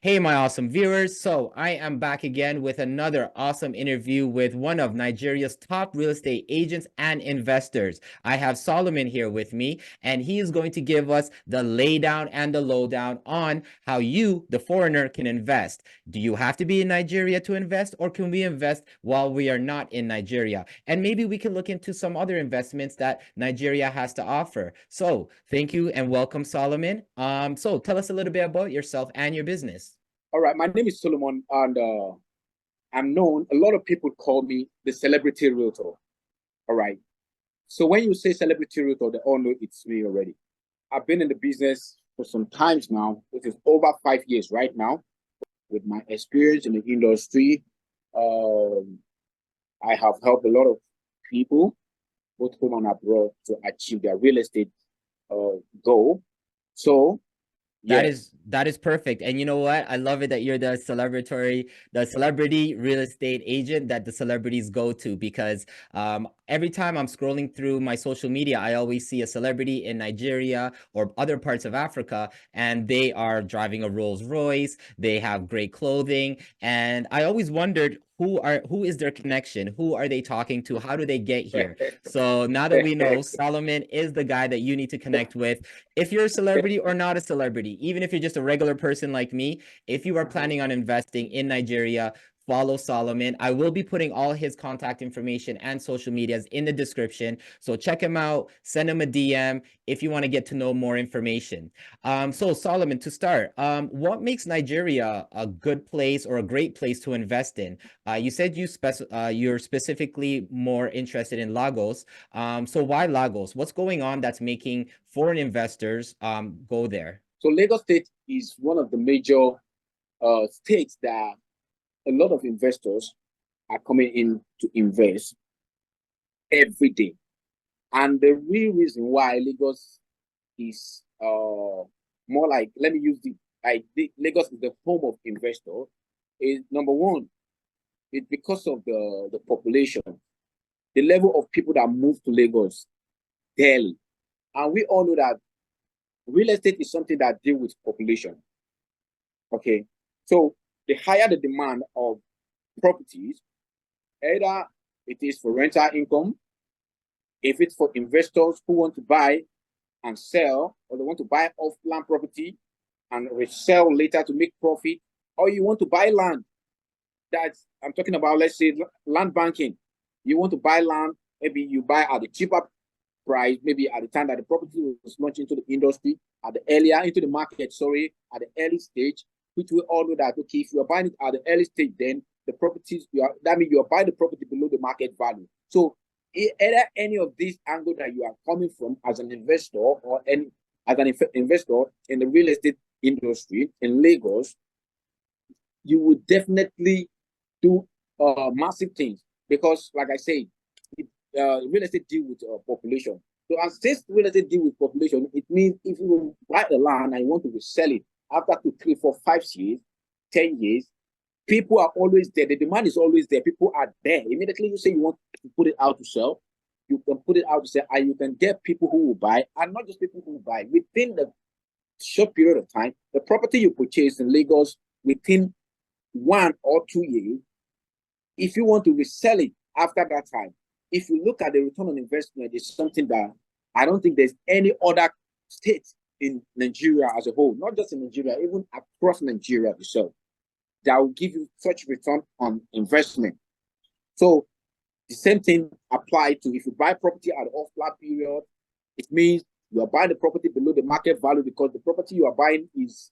Hey, my awesome viewers. So, I am back again with another awesome interview with one of Nigeria's top real estate agents and investors. I have Solomon here with me, and he is going to give us the laydown and the lowdown on how you, the foreigner, can invest. Do you have to be in Nigeria to invest, or can we invest while we are not in Nigeria? And maybe we can look into some other investments that Nigeria has to offer. So, thank you and welcome, Solomon. So, tell us a little bit about yourself and your business. All right, my name is Solomon, and I'm known. A lot of people call me the celebrity realtor. All right. So when you say celebrity realtor, they all know it's me already. I've been in the business for some times now, which is over 5 years right now. With my experience in the industry, um, I have helped a lot of people, both home and abroad, to achieve their real estate goal. So That yeah. is that is perfect. And you know what? I love it that you're the celebrity real estate agent that the celebrities go to because every time I'm scrolling through my social media, I always see a celebrity in Nigeria or other parts of Africa, and they are driving a Rolls Royce, they have great clothing, and I always wondered who is their connection? Who are they talking to? How do they get here? So now that we know Solomon is the guy that you need to connect with, if you're a celebrity or not a celebrity, even if you're just a regular person like me, if you are planning on investing in Nigeria, follow Solomon. I will be putting all his contact information and social medias in the description. So check him out, send him a DM if you want to get to know more information. So Solomon, to start, what makes Nigeria a good place or a great place to invest in? You said you're specifically more interested in Lagos. So why Lagos? What's going on that's making foreign investors go there? So Lagos State is one of the major states that a lot of investors are coming in to invest every day. And the real reason why Lagos is more like, let me use the Lagos is the home of investor is number one, it's because of the population, the level of people that move to Lagos daily. And we all know that real estate is something that deals with population. Okay. So the higher the demand of properties, either it is for rental income, if it's for investors who want to buy and sell, or they want to buy off-plan property and resell later to make profit, or you want to buy land. That's I'm talking about, let's say, land banking. You want to buy land, maybe you buy at a cheaper price, maybe at the time that the property was launched into the industry, at the earlier into the market, sorry, at the early stage, which we all know that okay, if you are buying it at the early stage, then the properties that means you are buying the property below the market value. So either any of these angle that you are coming from as an investor or any as an investor in the real estate industry in Lagos, you would definitely do massive things because, like I say, real estate deal with population. So as this real estate deal with population, it means if you buy a land and you want to resell it after 2, 3, 4, 5 years, 10 years, people are always there. The demand is always there. People are there. Immediately you say you want to put it out to sell, you can put it out to sell, and you can get people who will buy, and not just people who will buy. Within the short period of time, the property you purchase in Lagos within 1 or 2 years, if you want to resell it after that time, if you look at the return on investment, it's something that I don't think there's any other state in Nigeria as a whole, not just in Nigeria, even across Nigeria itself, that will give you such return on investment. So the same thing applies to if you buy property at the off-plan period, it means you are buying the property below the market value because the property you are buying is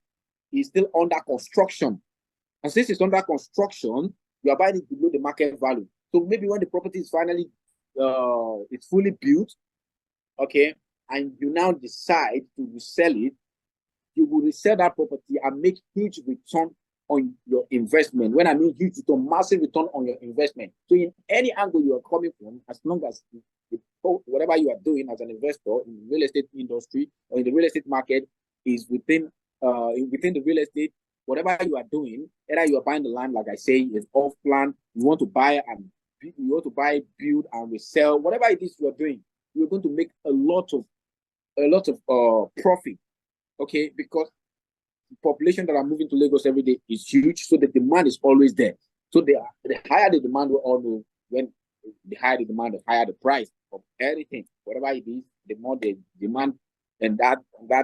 still under construction. And since it's under construction, you are buying it below the market value. So maybe when the property is finally it's fully built, okay, and you now decide to resell it, you will resell that property and make huge return on your investment. When I mean huge return, massive return on your investment. So in any angle you are coming from, as long as whatever you are doing as an investor in the real estate industry or in the real estate market is within the real estate, whatever you are doing, either you are buying the land, like I say, is off plan, you want to buy and you want to buy, build, and resell, whatever it is you are doing, you're going to make a lot of profit. Okay, because population that are moving to Lagos every day is huge, so the demand is always there. So the higher the demand, we all know, when the higher the demand, the higher the price of anything, whatever it is, the more the demand, and that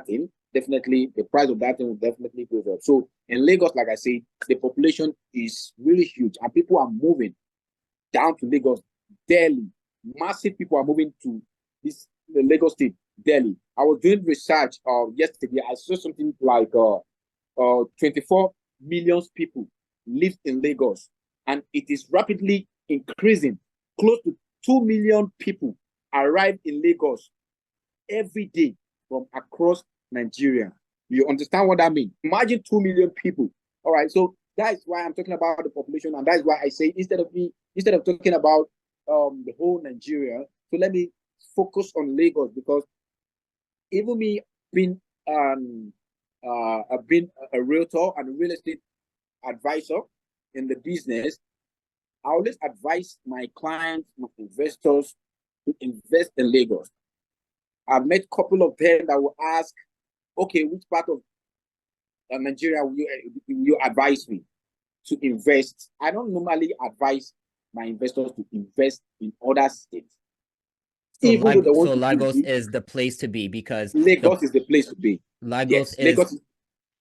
thing, definitely the price of that thing will definitely go up. So in Lagos, like I say, the population is really huge, and people are moving down to Lagos daily. Massive people are moving to the Lagos state daily. I was doing research yesterday. I saw something like 24 million people live in Lagos, and it is rapidly increasing. Close to 2 million people arrive in Lagos every day from across Nigeria. You understand what that means? Imagine 2 million people. All right, so that's why I'm talking about the population, and that's why I say instead of talking about the whole Nigeria, so let me focus on Lagos, because even me being I've been a realtor and a real estate advisor in the business. I always advise my clients, my investors, to invest in Lagos. I've met a couple of them that will ask, okay, which part of Nigeria will you advise me to invest? I don't normally advise my investors to invest in other states. So, Even though they want to Lagos is the place to be, because Lagos is the place to be. Lagos Yes, is Lagos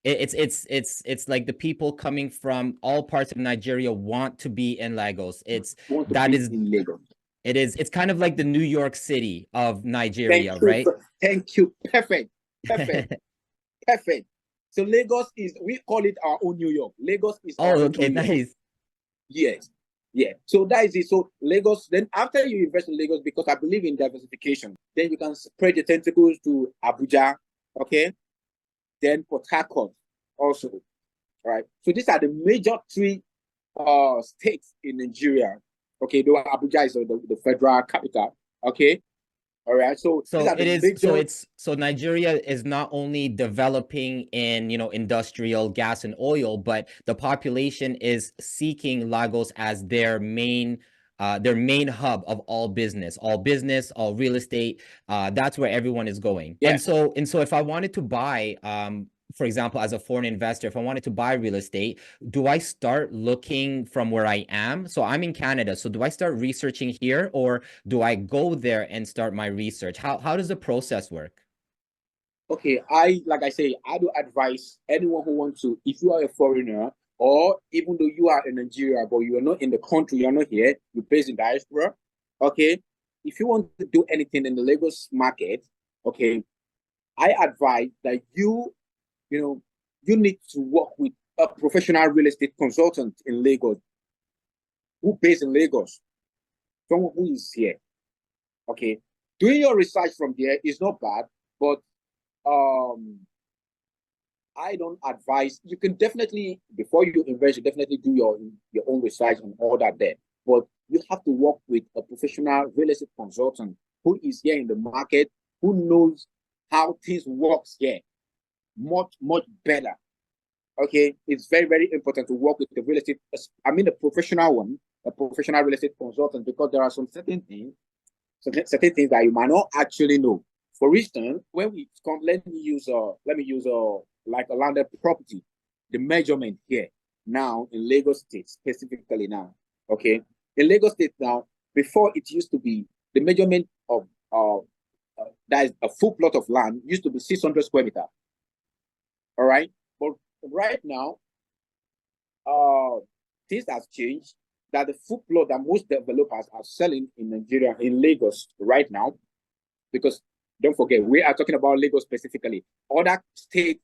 is it's like the people coming from all parts of Nigeria want to be in Lagos. want to be in Lagos. It's kind of like the New York City of Nigeria, Thank you. right? Thank you. Perfect. Perfect. Perfect. So Lagos is, we call it our own New York. Lagos is our Oh, own okay, New York. nice. Yes. Yeah. So that is it. So Lagos, then after you invest in Lagos, because I believe in diversification, then you can spread the tentacles to Abuja, okay? Then Port Harcourt also, all right? So these are the major three states in Nigeria, okay? Though Abuja is the federal capital, okay? All right. So these are the major. So Nigeria is not only developing in, industrial gas and oil, but the population is seeking Lagos as their main hub of all business, all real estate. That's where everyone is going. Yeah. And so if I wanted to buy, for example, as a foreign investor, if I wanted to buy real estate, do I start looking from where I am? So I'm in Canada. So do I start researching here, or do I go there and start my research? How does the process work? Okay, like I say, I do advise anyone who wants to, if you are a foreigner, or even though you are in Nigeria, but you are not in the country, you're not here, you're based in diaspora, okay, if you want to do anything in the Lagos market, okay, I advise that you need to work with a professional real estate consultant in Lagos, who based in Lagos, someone who is here, okay. Doing your research from there is not bad, but I don't advise. You can definitely, before you invest, you definitely do your own research and all that there. But you have to work with a professional real estate consultant who is here in the market, who knows how things works here much better. Okay, it's very, very important to work with the real estate. I mean, a professional one, a professional real estate consultant, because there are some certain things that you might not actually know. For instance, when we come, let me use like a landed property, the measurement here now in Lagos State specifically now. Okay, in Lagos State now, before it used to be the measurement of that is a full plot of land used to be 600 square meter. All right, but right now, things has changed. That the full plot that most developers are selling in Nigeria, in Lagos right now, because don't forget, we are talking about Lagos specifically. Other states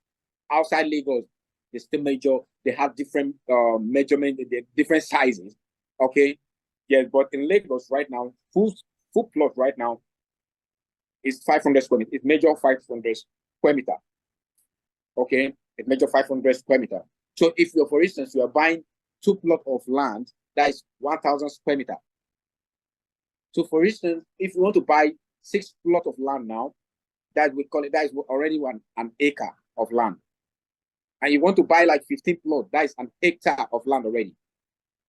outside Lagos, they still measure, they have different measurement, different sizes. Okay. Yeah, but in Lagos right now, full plot right now is 500 square meter. It measures 500 square meter. Okay. It measures 500 square meter. So if you're, for instance, you are buying 2 plots of land, that is 1,000 square meter. So for instance, if you want to buy 6 plots of land now, that we call it, that is already an acre of land. And you want to buy like 15 plots, that is an hectare of land already.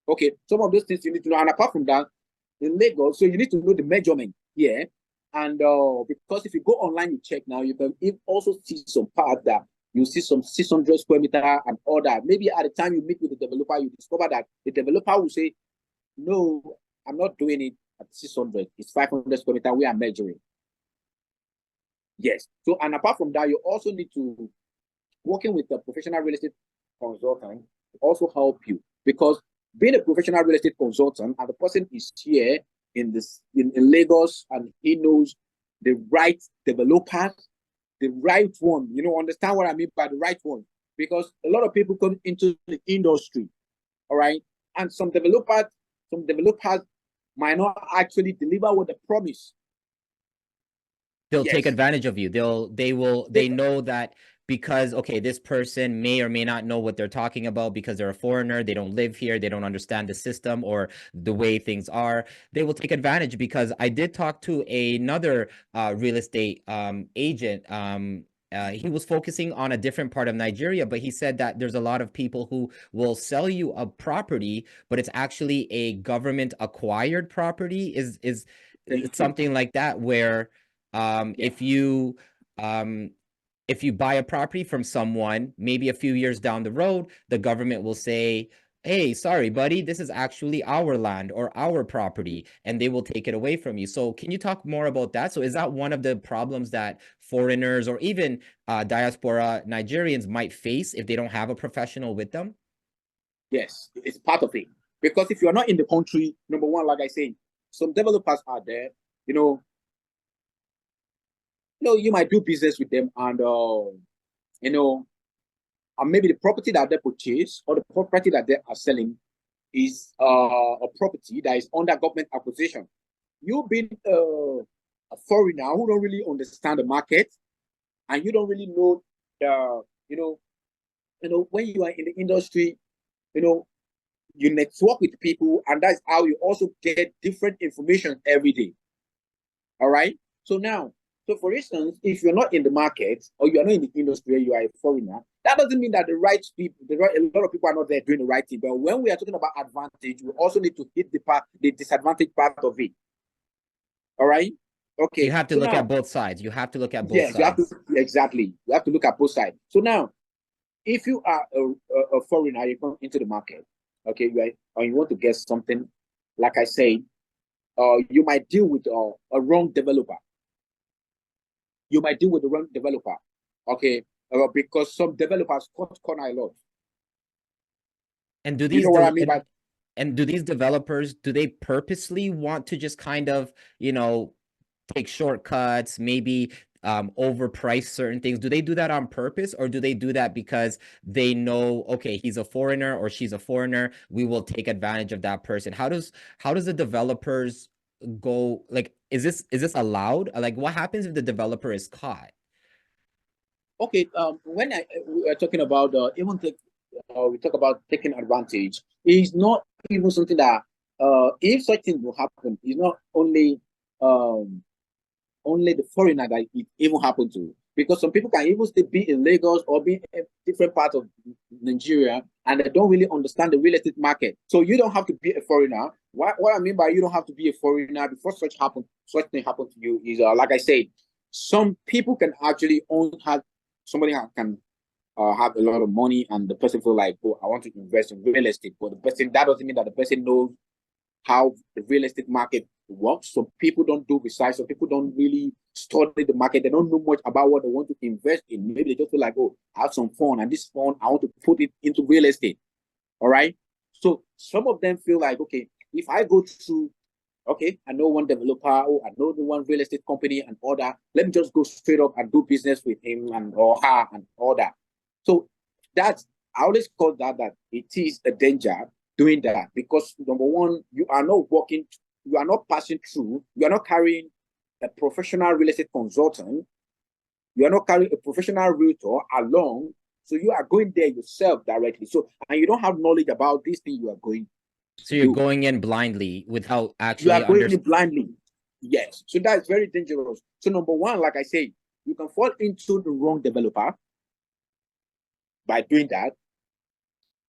Okay, some of those things you need to know. And apart from that, in Lagos, so you need to know the measurement here. And because if you go online, you check now, you can also see some parts that You see some 600 square meter and all that. Maybe at the time you meet with the developer, you discover that the developer will say, no, I'm not doing it at 600. It's 500 square meter. We are measuring. Yes. So, and apart from that, you also need to, working with a professional real estate consultant to also help you, because being a professional real estate consultant and the person is here in Lagos and he knows the right developers, the right one, understand what I mean by the right one, because a lot of people come into the industry, all right, and some developers might not actually deliver what they promise. They'll take advantage of you. They know that because, okay, this person may or may not know what they're talking about because they're a foreigner, they don't live here, they don't understand the system or the way things are. They will take advantage, because I did talk to another real estate agent. He was focusing on a different part of Nigeria, but he said that there's a lot of people who will sell you a property, but it's actually a government acquired property. Is something like that, where if you buy a property from someone, maybe a few years down the road, the government will say, hey, sorry, buddy, this is actually our land or our property, and they will take it away from you. So can you talk more about that? So is that one of the problems that foreigners or even diaspora Nigerians might face if they don't have a professional with them? Yes, it's part of it. Because if you're not in the country, number one, like I say, some developers are there, you might do business with them, and and maybe the property that they purchase or the property that they are selling is a property that is under government acquisition. You being a foreigner who don't really understand the market, and you don't really know the, when you are in the industry, you network with people, and that's how you also get different information every day. All right. So for instance, if you're not in the market or you're not in the industry, you are a foreigner, that doesn't mean that a lot of people are not there doing the right thing. But when we are talking about advantage, we also need to hit the disadvantage part of it. All right. Okay. You have to look at both sides. You have to look at both sides. You have to, exactly. You have to look at both sides. So now, if you are a foreigner, you come into the market, okay, right, and you want to get something, like I say, you might deal with a wrong developer. You might deal with the wrong developer, okay, because some developers cut corner a lot. And do these, what I mean by, and do these developers, do they purposely want to just kind of, take shortcuts, maybe overprice certain things? Do they do that on purpose, or do they do that because they know, okay, he's a foreigner or she's a foreigner, we will take advantage of that person? How does the developers go, like, is this allowed? Like, what happens if the developer is caught? Okay, when we are talking about we talk about taking advantage, it's not even something that if such thing will happen, it's not only the foreigner that it even happened to, because some people can even still be in Lagos or be in different parts of Nigeria, and they don't really understand the real estate market. So you don't have to be a foreigner. What I mean by you don't have to be a foreigner before such thing happen to you is, like I said, some people can actually have somebody can have a lot of money, and the person feel like, oh, I want to invest in real estate, but that doesn't mean that the person knows how the real estate market works. So people don't do research. So people don't really study the market. They don't know much about what they want to invest in. Maybe they just feel like, oh, I have some fun, and this fund, I want to put it into real estate. All right. So some of them feel like, okay, if I go to, okay, I know one developer, or I know the one real estate company and all that, let me just go straight up and do business with him and or her and all that. So I always call that it is a danger doing that, because number one, you are not passing through, you are not carrying a professional real estate consultant, you are not carrying a professional realtor along, so you are going there yourself directly. So, and you don't have knowledge about this thing you are going. So you're going in blindly without actually. You are going in blindly. Yes. So that's very dangerous. So number one, like I say, you can fall into the wrong developer by doing that.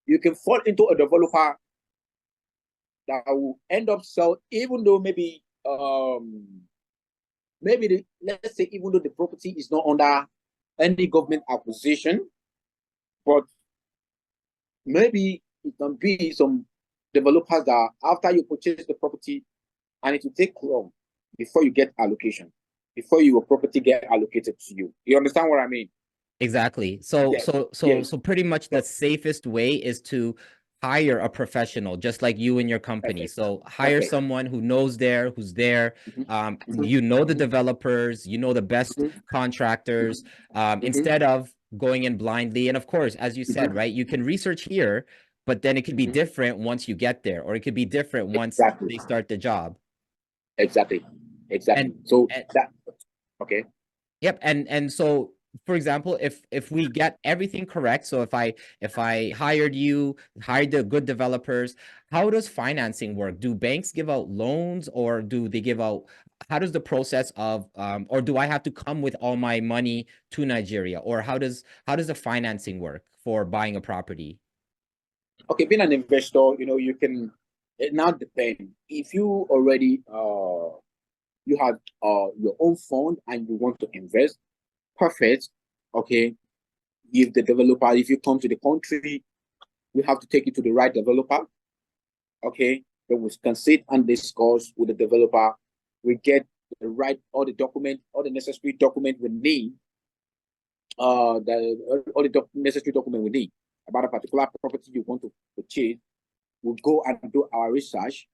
You can fall into a developer that will end up sell, even though maybe let's say even though the property is not under any government acquisition, But maybe it can be some developers that after you purchase the property, and it will take long before you get allocation, before your property get allocated to you. You understand what I mean? Exactly. So Yes. so so Yes. so pretty much the safest way is to hire a professional, just like you and your company. Perfect. So hire Perfect. someone who's there. Mm-hmm. You know the Mm-hmm. developers, you know the best Mm-hmm. contractors, Mm-hmm. instead of going in blindly. And of course, as you said, Mm-hmm. right, you can research here, but then it could be Mm-hmm. different once you get there, or it could be different once Exactly. they start the job. Exactly. And Exactly. So and that okay. Yep, and so for example, if we get everything correct, so if I hired the good developers, how does financing work? Do banks give out loans, or do they give out, how does the process of or do I have to come with all my money to Nigeria, or how does the financing work for buying a property? Okay, being an investor, you can, it now depends. If you already you have your own fund and you want to invest, perfect. Okay. If the developer, if you come to the country, we have to take you to the right developer. Okay. Then we can sit and discuss with the developer. We get the right, all the necessary document we need, all the necessary document we need about a particular property you want to purchase. We'll go and do our research.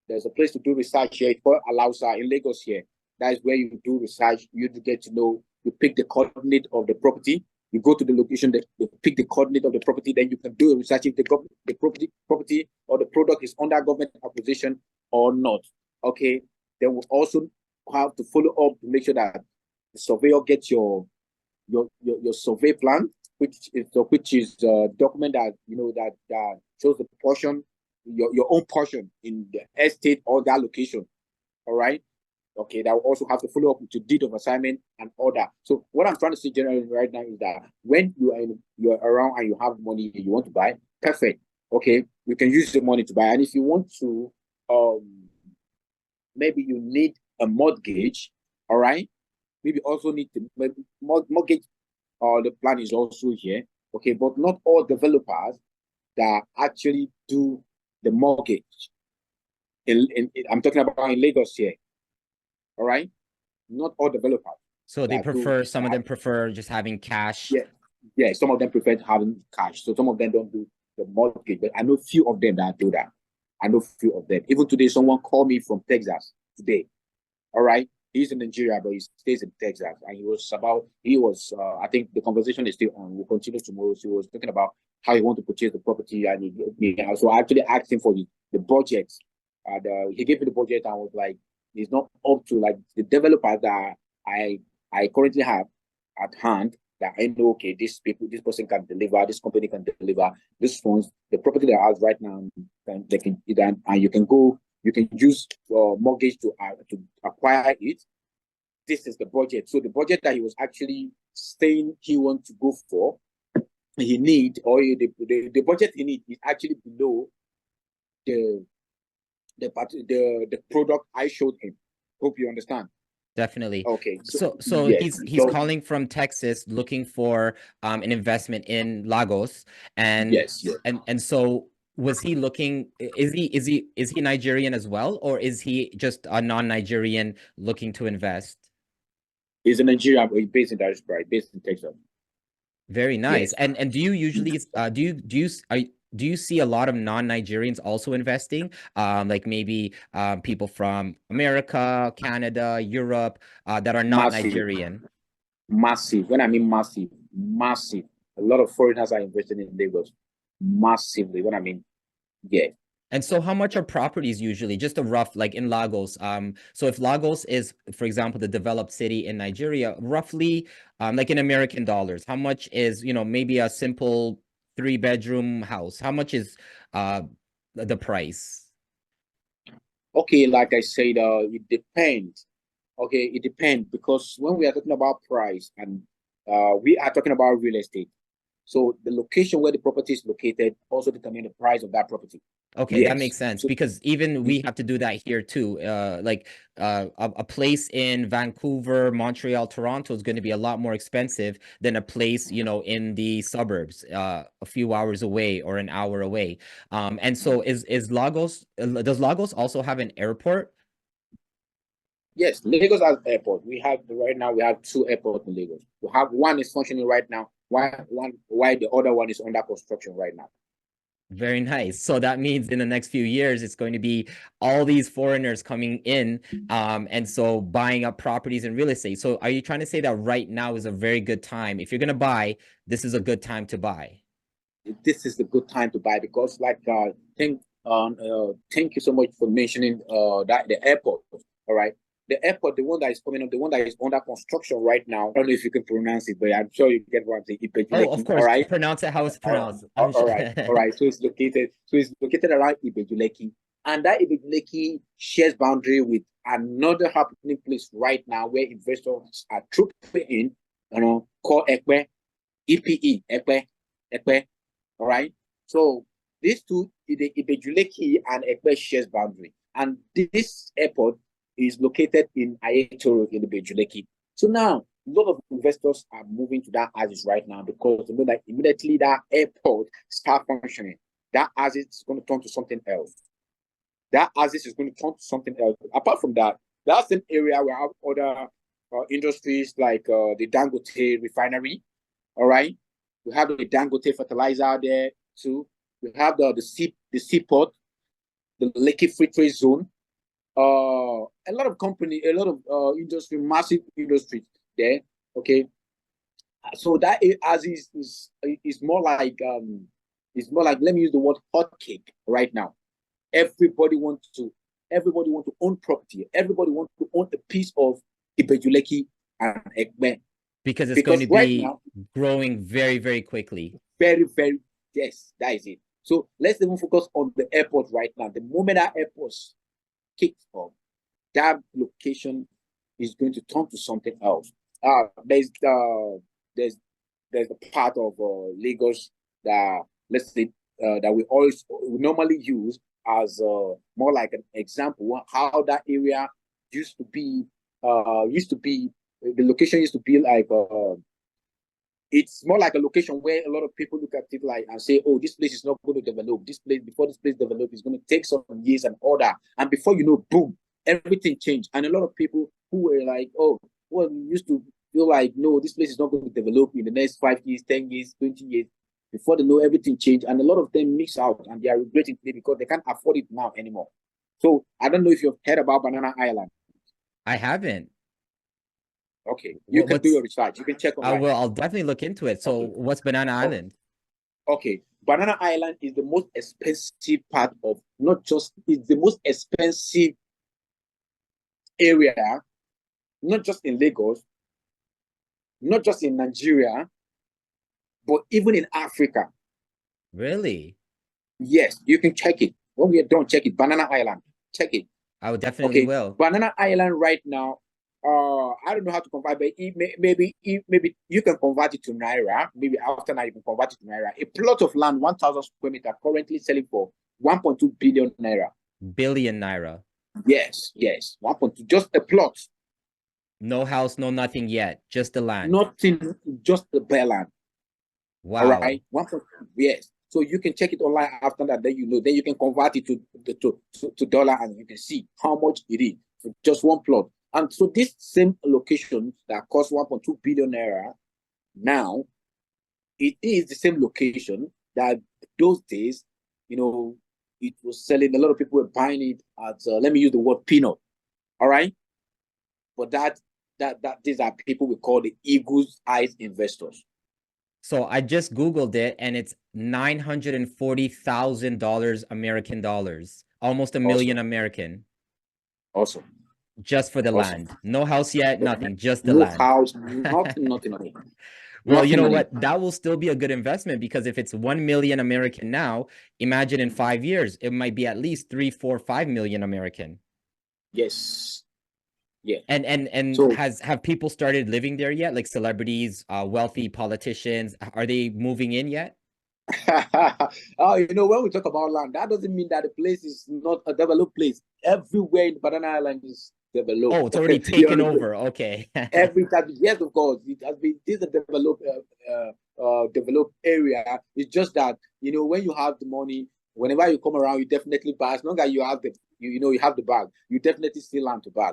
There's a place to do research here. It's called Alausa in Lagos here. That is where you do research. You get to know, you pick the coordinate of the property. You go to the location, you pick the coordinate of the property, then you can do a research if the property or the product is under government acquisition or not. Okay. Then we also have to follow up to make sure that the surveyor gets your survey plan, which is a document that that shows the portion, your own portion in the estate or that location. All right. Okay, that will also have to follow up with your deed of assignment and order. So what I'm trying to say generally right now is that when you're around and you have money you want to buy, perfect. Okay, you can use the money to buy. And if you want to, maybe you need a mortgage, all right? Maybe also need to mortgage, the plan is also here. Okay, but not all developers that actually do the mortgage. I'm talking about in Lagos here. All right, not all developers So they that do prefer, some of that. them prefer just having cash. Yeah, yeah. Some of them prefer having cash, so some of them don't do the mortgage. But I know few of them that do that. I know few of them. Even today, someone called me from Texas today. All right. He's in Nigeria, but he stays in Texas. And I think the conversation is still on. We'll continue tomorrow. So he was talking about how he want to purchase the property. And so I actually asked him for the budget. And he gave me the budget and I was like, it's not up to like the developers that I I currently have at hand, that I know, okay, this person can deliver, this company can deliver, this funds, the property that I have right now, and you can use mortgage to acquire it. This is the budget. So the budget that he was actually saying he wants to go for, the budget he need is actually below the the product I showed him. Hope you understand. Definitely. Okay. So So yes. he's So calling from Texas looking for an investment in Lagos, and yes, yes. so was he looking, is he Nigerian as well, or is he just a non-Nigerian looking to invest? He's in Nigeria, but he's based in Dallas, right? Based in Texas. Very nice. Yes. And do you usually do you see a lot of non-Nigerians also investing? Like maybe people from America, Canada, Europe, that are not Massive, Nigerian. massive. When I mean massive, massive. A lot of foreigners are investing in Lagos massively. When I mean, yeah. And so how much are properties usually? Just a rough, like in Lagos. So if Lagos is, for example, the developed city in Nigeria, roughly, like in American dollars, how much is, maybe a simple 3-bedroom house? How much is the price? Okay, like I said, it depends. Okay, it depends because when we are talking about price and we are talking about real estate, So the location where the property is located also determines the price of that property. Okay, that Yes. makes sense So because even we have to do that here too. Like a place in Vancouver, Montreal, Toronto is going to be a lot more expensive than a place, you know, in the suburbs, a few hours away or an hour away. And so is Lagos, does Lagos also have an airport? yes, Lagos has airport. We have right now. We have two airports in Lagos. We have one is functioning right now. Why the other one is under construction right now. Very nice. So that means in the next few years, it's going to be all these foreigners coming in, and so buying up properties and real estate. So are you trying to say that right now is a very good time? If you're going to buy, this is a good time to buy. This is the good time to buy because, like, thank you so much for mentioning that the airport. All right, the airport, the one that is coming up, the one that is under construction right now. I don't know if you can pronounce it, but I'm sure you get what I'm saying. Oh, of All course. right. Pronounce it how it's pronounced. All right. So it's located around Ibejuleki, and that Ibejuleki shares boundary with another happening place right now where investors are trooping in. Called Ekpe, EPE, Ekpe. All right. So these two, the Ibejuleki and Ekpe shares boundary, and this airport is located in Ayetoro in Ibejuleki. So now a lot of investors are moving to that axis right now because they know that immediately that airport start functioning, that axis is going to turn to something else. That axis is going to turn to something else. Apart from that, that's an area where have other industries like the Dangote refinery. All right, we have the Dangote fertilizer there too. We have the seaport, the Lekki Free Trade Zone. A lot of company, a lot of industry, massive industries there. Okay, so that as is more like let me use the word hot cake right now. Everybody wants to own property. Everybody wants to own a piece of Ibejuleki and Ekme Because it's going because to right be now, growing very, very quickly. very yes, that is it. So let's even focus on the airport right now. The moment that airport kicks off, that location is going to turn to something else. There's there's a part of Lagos that let's say that we normally use as more like an example how that area used to be the location used to be like it's more like a location where a lot of people look at it like and say, oh, this place is not going to develop. This place, before this place develop, is going to take some years and order. And before you know, boom, everything changed. And a lot of people who were like, oh, well, used to feel like, no, this place is not going to develop in the next 5 years, 10 years, 20 years. Before they know, everything changed. And a lot of them mix out and they are regretting today because they can't afford it now anymore. So I don't know if you've heard about Banana Island. I haven't. Okay, you can do What's your research. You can check I online. will. I'll definitely look into it. So, Okay. what's Banana Island? Okay, Banana Island is the most expensive part of not just it's the most expensive area, not just in Lagos, not just in Nigeria, but even in Africa. Really? Yes, you can check it. When we are done, check it. Banana Island, check it. I would definitely Okay, will. Banana Island right now. I don't know how to convert, but maybe you can convert it to naira. Maybe after now you can convert it to naira. A plot of land, 1,000 square meter, currently selling for 1.2 billion naira. Billion naira. Yes, 1.2, just a plot. No house, no nothing yet. Just the land. Nothing, just the bare land. Wow. All right, 1.2, yes. So you can check it online after that. Then you know. Then you can convert it to dollar, and you can see how much it is for just one plot. And so this same location that cost 1.2 billion naira now, it is the same location that those days, it was selling. A lot of people were buying it at let me use the word peanut. All right, but that these are people we call the eagle's eyes investors. So I just Googled it and it's $940,000 American dollars, almost a million American. Awesome. Just for the land. No house yet, nothing, just the No land. house, nothing. Well, you Nothing know on it. what? That will still be a good investment because if it's 1 million American now, imagine in 5 years, it might be at least 3, 4, 5 million American. Yes. Yeah. And So have people started living there yet? Like celebrities, wealthy politicians, are they moving in yet? you know, when we talk about land, that doesn't mean that the place is not a developed place. Everywhere in Banana Island is developed. Oh, it's already You taken understand? over. Okay. Every time, yes, of course, it has been. This is a developed area. It's just that, you know, when you have the money, whenever you come around, you definitely buy. As long as you have the, you know, you have the bag, you definitely see land to buy.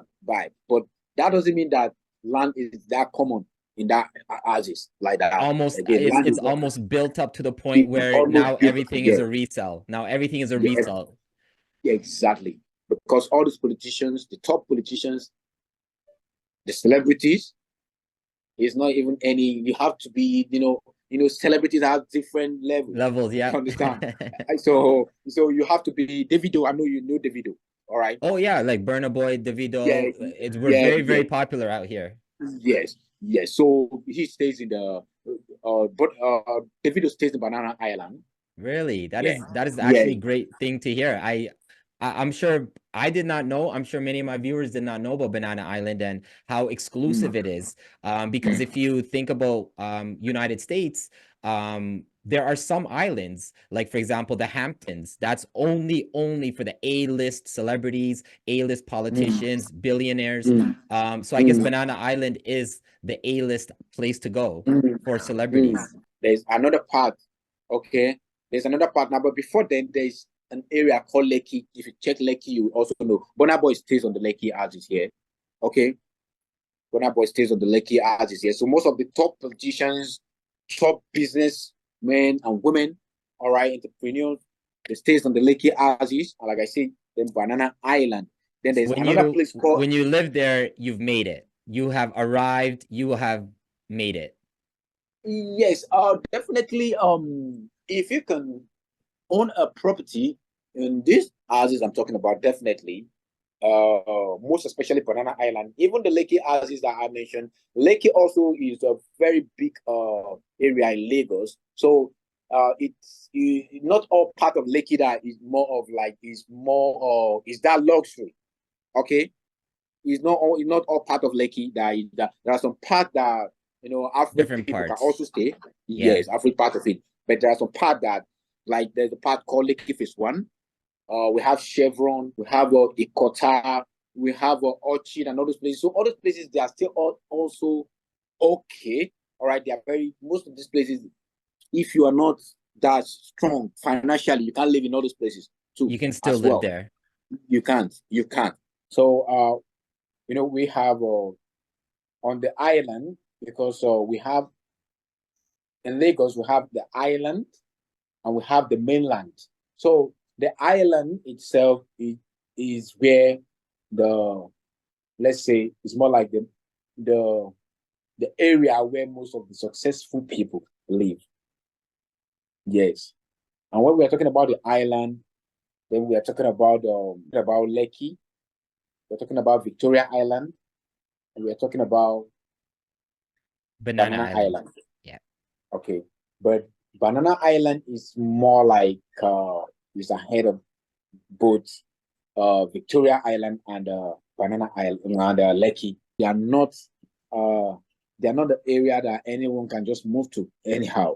But that doesn't mean that land is that common in that houses like that. Almost Again, land it's is not. almost built up to the point It's where now almost built. everything is Yeah, a resell. Now everything is a yeah, resell. yeah, exactly. Because all these politicians, the top politicians, the celebrities, it's not even any. You have to be, celebrities have different levels. Levels, You yep. understand? So you have to be Davido. I know you know Davido. All right. Oh yeah, like Burna Boy, Yeah, Davido. We're yeah, very, yeah. very popular out here. Yes, yes. So he stays in the, but Davido stays in Banana Island. Really? Yeah, That is yeah. actually great thing to hear. I'm sure I did not know. I'm sure many of my viewers did not know about Banana Island and how exclusive Mm, it is. Because if you think about United States, there are some islands, like for example, the Hamptons, that's only for the A-list celebrities, A-list mm, politicians, billionaires. mm, So I guess mm, Banana Island is the A-list place to go mm, for mm. celebrities. There's another part. Okay, there's another part now, but before then, there's an area called Lekki. If you check Lekki, you will also know Burna Boy stays on the Lekki Arches here. Okay, Burna Boy stays on the Lekki Arches here. So most of the top politicians, top businessmen and women, all right, entrepreneurs, they stays on the Lekki Arches. And like I said, then Banana Island. Then there's another place called. When you live there, you've made it. You have arrived, you have made it. Yes, definitely. If you can own a property in these houses I'm talking about, definitely. Most especially Banana Island, even the Lekki houses that I mentioned. Lekki also is a very big area in Lagos. So not all part of Lekki that is more of like is that luxury. Okay, it's not all part of Lekki that is that there are some part that Afro Different people can parts. also stay. Yeah. Yes, Afro part of it, but there are some part that like there's a part called Lekki Phase One. We have Chevron, we have Ikota, we have Orchid and all those places. So all those places they are still also okay. All right, they are very most of these places. If you are not that strong financially, you can't live in all those places too You can still as live well. there. You can't. You can't. So we have on the island because we have in Lagos we have the island and we have the mainland. So the island itself is where the let's say it's more like the the area where most of the successful people live. Yes, and when we are talking about the island, then we are talking about Lekki. We're talking about Victoria Island, and we are talking about Banana Banana Island. Island. Yeah. Okay, but Banana Island is more like is ahead of both Victoria Island and Banana Island and Lekki. Uh, they are not the area that anyone can just move to anyhow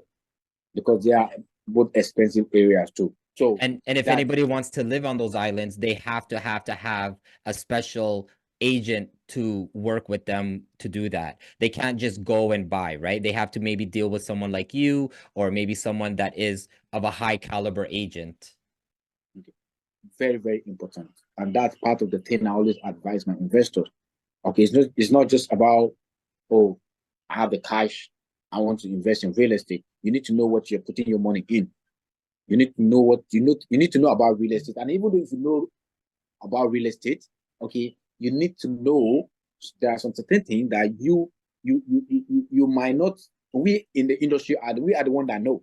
because they are both expensive areas too. So And if that anybody wants to live on those islands, they have to have a special agent to work with them to do that. They can't just go and buy, right? They have to maybe deal with someone like you or maybe someone that is of a high caliber agent. very very important, and that's part of the thing I always advise my investors. Okay, it's not just about oh I have the cash, I want to invest in real estate. You need to know what you're putting your money in. You need to know what you need to know about real estate. And even if you know about real estate, okay, you need to know there are some certain things that you might not. We in the industry we are the one that know.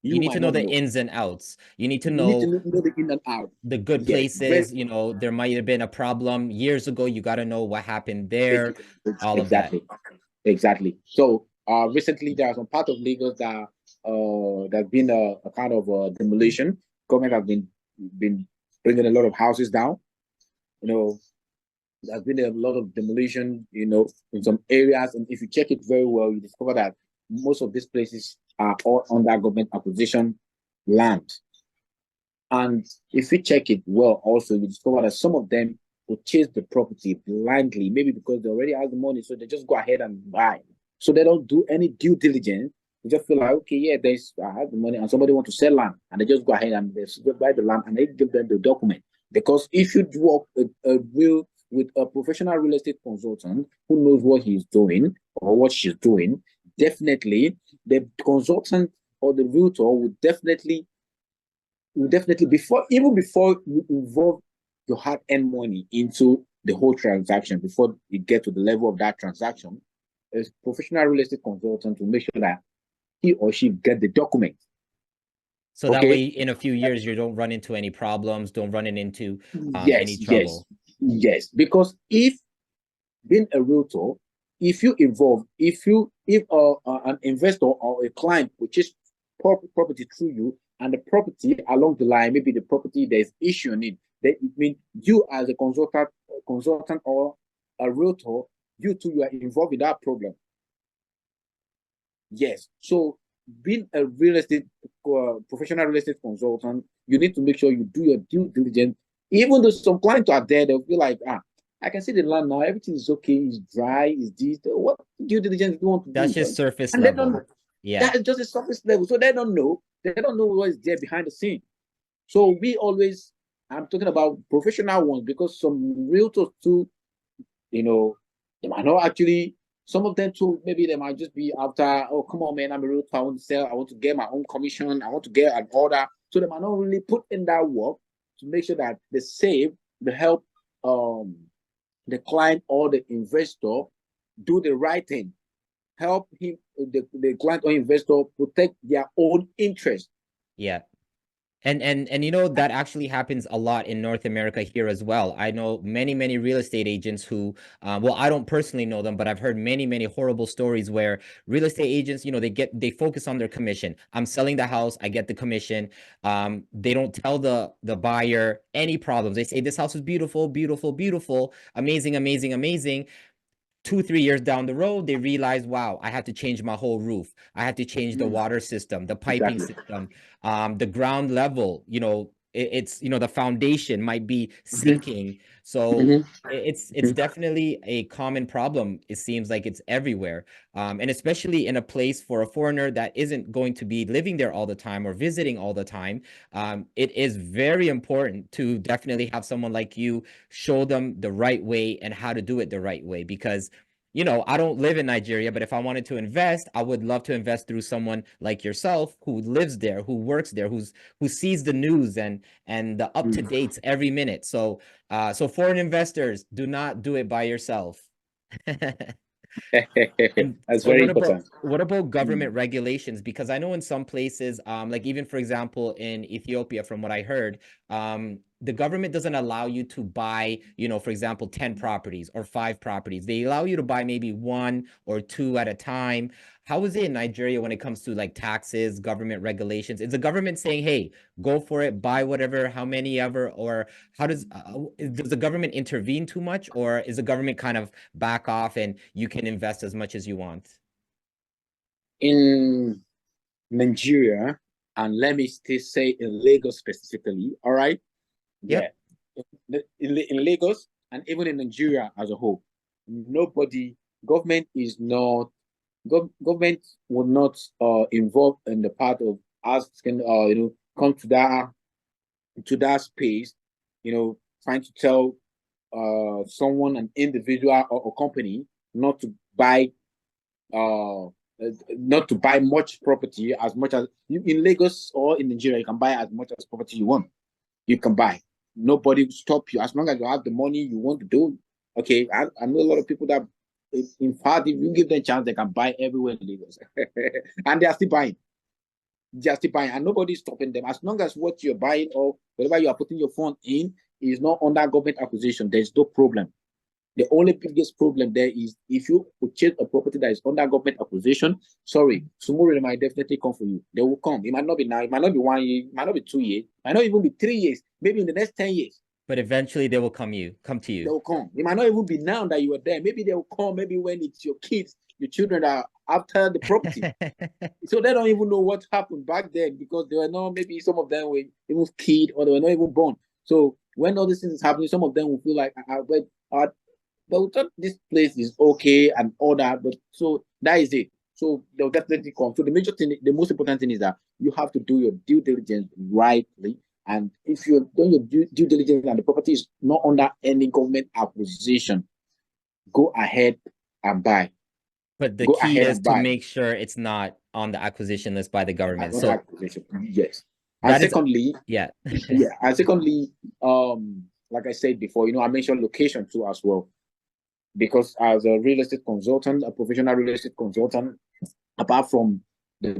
You You need to might know not the know. ins and outs. You need to You need to know know the in and out. the good Yes, very places, there might have been a problem years ago. You got to know what happened there, all of that. exactly, exactly. So recently there are some part of Lagos that there's been a kind of demolition. Government have been bringing a lot of houses down. You know, There's been a lot of demolition, in some areas. And if you check it very well, you discover that most of these places are all under government acquisition land. And if you check it well, also, you discover that some of them will chase the property blindly, maybe because they already have the money, so they just go ahead and buy. So they don't do any due diligence. They just feel like, okay, yeah, I have the money, and somebody want to sell land, and they just go ahead and they buy the land, and they give them the document. Because if you work with a professional real estate consultant who knows what he's doing or what she's doing, definitely the consultant or the realtor would definitely before you involve your hard-earned money into the whole transaction, before you get to the level of that transaction, a professional real estate consultant will make sure that he or she get the document. So that way, in a few years, you don't run into any problems, don't run into any trouble. Yes. Because if being a realtor, if an investor or a client purchase property through you, and the property along the line, maybe the property there's issue in it, then it means you as a consultant or a realtor, you are involved in that problem. Yes. So being a professional real estate consultant, you need to make sure you do your due diligence. Even though some clients are there, they'll be like, I can see the land now, everything is okay, it's dry, it's this. What due diligence do you want to do? That's just surface and level. They don't, yeah. That's just a surface level. So they don't know what is there behind the scene. So I'm talking about professional ones, because some realtors too, they might not actually, some of them too, maybe they might just be after, oh, come on, man, I'm a realtor, I want to sell, I want to get my own commission, I want to get an order. So they might not really put in that work to make sure that they help the client or the investor do the right thing. Help him, the client or investor, protect their own interest. Yeah. And that actually happens a lot in North America here as well. I know many real estate agents who, well, I don't personally know them, but I've heard many horrible stories where real estate agents, they focus on their commission. I'm selling the house, I get the commission. They don't tell the buyer any problems. They say this house is beautiful, amazing. 2-3 years down the road, they realize, wow, I have to change my whole roof. I have to change the water system, the piping system, the ground level, it's the foundation might be sinking. So it's definitely a common problem. It seems like it's everywhere. And especially in a place for a foreigner that isn't going to be living there all the time or visiting all the time. It is very important to definitely have someone like you show them the right way and how to do it the right way, because I don't live in Nigeria, but if I wanted to invest, I would love to invest through someone like yourself who lives there, who works there, who sees the news and the up to dates every minute. So foreign investors, do not do it by yourself. That's very important. What about government regulations? Because I know in some places, like even for example in Ethiopia, from what I heard, the government doesn't allow you to buy, for example, 10 properties or 5 properties. They allow you to buy maybe 1 or 2 at a time. How is it in Nigeria when it comes to like taxes, government regulations? Is the government saying, hey, go for it, buy whatever, how many ever, or how does the government intervene too much, or is the government kind of back off and you can invest as much as you want? In Nigeria, and let me still say in Lagos specifically, all right? Yep. Yeah. In Lagos and even in Nigeria as a whole, government will not involve in the part of asking, come to that space, trying to tell someone, an individual or company, not to buy much property, as much as in Lagos or in Nigeria. You can buy as much as property you want. You can buy. Nobody will stop you as long as you have the money you want to do. Okay, I know a lot of people that, in fact, if you give them a chance, they can buy everywhere in Lagos, and they are still buying. And nobody's stopping them as long as what you're buying or whatever you are putting your fund in is not under government acquisition. There's no problem. The only biggest problem there is if you purchase a property that is under government acquisition, sorry, tomorrow they might definitely come for you. They will come. It might not be now, it might not be 1 year, it might not be 2 years, it might not even be 3 years, maybe in the next 10 years. But eventually they will come to you. They will come. It might not even be now that you are there. Maybe they will come. Maybe when it's your kids, your children are after the property. So they don't even know what happened back then because they were not, maybe some of them were even kid or they were not even born. So when all these things is happening, some of them will feel like, but we thought this place is okay and all that. But so that is it. So they'll definitely come. So the major thing, the most important thing is that you have to do your due diligence rightly. And if you're doing your due diligence and the property is not under any government acquisition, go ahead and buy. But the Go key ahead is and to buy. make sure it's not on the acquisition list by the government. Under So acquisition, yes. And that is, secondly, yeah. yeah, and secondly, like I said before, I mentioned location too as well. Because as a real estate consultant, a professional real estate consultant, apart from the